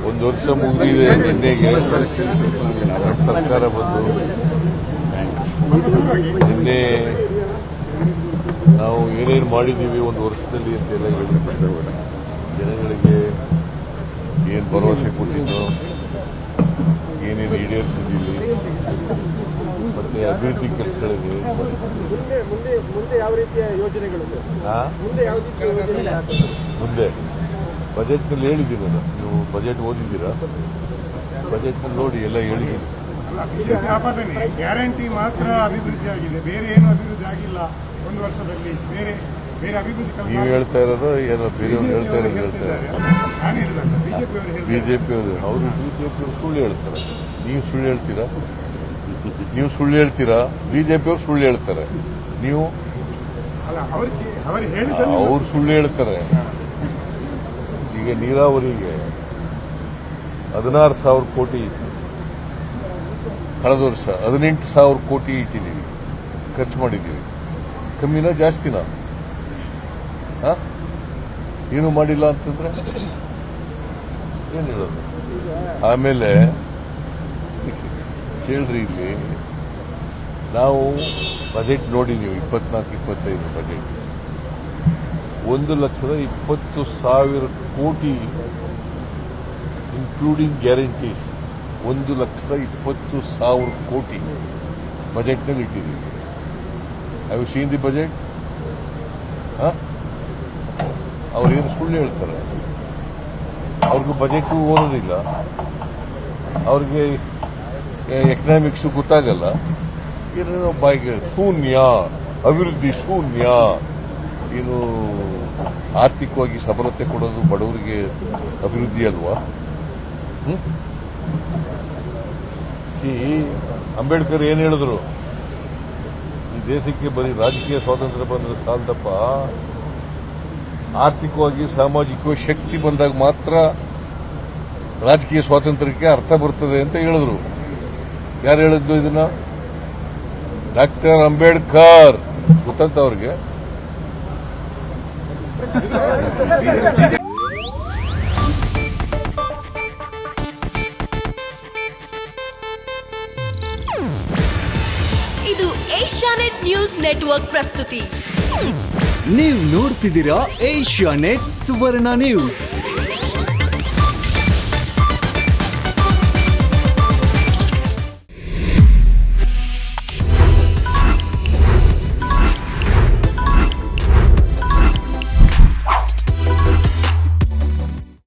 ಒಂದು ವರ್ಷ ಮುಗಿದಿದೆ ನಿನ್ನೆಗೆ. ಸರ್ಕಾರ ಬಂದು ನಿನ್ನೆ ನಾವು ಏನೇನು ಮಾಡಿದ್ದೀವಿ ಒಂದು ವರ್ಷದಲ್ಲಿ ಅಂತೆಲ್ಲ ಹೇಳಿದ್ದು, ಜನಗಳಿಗೆ ಏನು ಭರವಸೆ ಕೊಟ್ಟಿದ್ದು, ಏನೇನು ಈಡೇರಿಸಿದ್ದೀವಿ, ಮತ್ತೆ ಅಭಿವೃದ್ಧಿ ಕೆಲಸಗಳಿದೆ. ಮುಂದೆ ಯಾವ ರೀತಿಯ ಯೋಜನೆಗಳು ಮುಂದೆ ಬಜೆಟ್ನಲ್ಲಿ ಹೇಳಿದ್ದೀನಿ ನಾನು. ನೀವು ಬಜೆಟ್ ಓದಿದ್ದೀರಾ? ಬಜೆಟ್ನಲ್ಲಿ ನೋಡಿ ಎಲ್ಲ ಹೇಳಿದ್ದೀನಿ. ಗ್ಯಾರಂಟಿ ಮಾತ್ರ ಅಭಿವೃದ್ಧಿ ಆಗಿದೆ, ಬೇರೆ ಏನು ಅಭಿವೃದ್ಧಿ ಆಗಿಲ್ಲ ಒಂದು ವರ್ಷದಲ್ಲಿ. ಬೇರೆ ಬೇರೆ ಅಭಿವೃದ್ಧಿ ನೀವು ಹೇಳ್ತಾ ಇರೋದು ಏನೋ ಬೇರೆಯವ್ರು ಹೇಳ್ತಾ ಇರೋದು ಹೇಳ್ತಾರೆ. ಬಿಜೆಪಿಯವರು ಸುಳ್ಳು ಹೇಳ್ತಾರೆ. ನೀವು ಸುಳ್ಳು ಹೇಳ್ತೀರಾ? ನೀವು ಸುಳ್ಳು ಹೇಳ್ತೀರಾ? ಬಿಜೆಪಿಯವರು ಸುಳ್ಳು ಹೇಳ್ತಾರೆ. ನೀವು ಅವ್ರು ಸುಳ್ಳು ಹೇಳ್ತಾರೆ. ಈಗ ನೀರಾವರಿಗೆ 16,000 ಕೋಟಿ ಕಳೆದ ವರ್ಷ 18,000 ಕೋಟಿ ಇಟ್ಟಿದ್ದೀವಿ, ಖರ್ಚು ಮಾಡಿದ್ದೀವಿ. ಕಮ್ಮಿನಾ ಜಾಸ್ತಿನಾ? ಏನು ಮಾಡಿಲ್ಲ ಅಂತಂದ್ರೆ ಏನು ಹೇಳೋದು? ಆಮೇಲೆ ಕೇಳ್ರಿ, ಇಲ್ಲಿ ನಾವು ಬಜೆಟ್ ನೋಡಿದ್ದೀವಿ, 24-25 ಬಜೆಟ್ 1,20,000 ಕೋಟಿ ಇನ್ಕ್ಲೂಡಿಂಗ್ ಗ್ಯಾರಂಟೀಸ್. 1,20,000 ಕೋಟಿ ಬಜೆಟ್ನಲ್ಲಿ ಇಟ್ಟಿದ್ದೀವಿ. Have you seen the budget? ಅವ್ರೇನು ಸುಳ್ಳು ಹೇಳ್ತಾರೆ. ಅವ್ರಿಗೂ ಬಜೆಟು ಓದೋದಿಲ್ಲ, ಅವ್ರಿಗೆ ಎಕನಾಮಿಕ್ಸ್ ಗೊತ್ತಾಗಲ್ಲ. ಏನೇನೋ ಬಾಯಿಗೆ ಶೂನ್ಯ, ಅಭಿವೃದ್ಧಿ ಶೂನ್ಯ. ಏನು ಆರ್ಥಿಕವಾಗಿ ಸಬಲತೆ ಕೊಡೋದು ಬಡವರಿಗೆ ಅಭಿವೃದ್ಧಿ ಅಲ್ವಾ? ಅಂಬೇಡ್ಕರ್ ಏನು ಹೇಳಿದ್ರು? ಈ ದೇಶಕ್ಕೆ ಬರೀ ರಾಜಕೀಯ ಸ್ವಾತಂತ್ರ್ಯ ಬಂದರೆ ಸಾಲದಪ್ಪ, ಆರ್ಥಿಕವಾಗಿ ಸಾಮಾಜಿಕವಾಗಿ ಶಕ್ತಿ ಬಂದಾಗ ಮಾತ್ರ ರಾಜಕೀಯ ಸ್ವಾತಂತ್ರ್ಯಕ್ಕೆ ಅರ್ಥ ಬರ್ತದೆ ಅಂತ ಹೇಳಿದ್ರು. ಯಾರು ಹೇಳಿದ್ದು ಇದನ್ನ? ಡಾಕ್ಟರ್ ಅಂಬೇಡ್ಕರ್. ಗೊತ್ತಂತ ಅವ್ರಿಗೆ? ಇದು ಏಷ್ಯಾನೆಟ್ ನ್ಯೂಸ್ ನೆಟ್ವರ್ಕ್ ಪ್ರಸ್ತುತಿ. ನೀವು ನೋಡ್ತಿದ್ದೀರಾ ಏಷ್ಯಾನೆಟ್ ಸುವರ್ಣ ನ್ಯೂಸ್.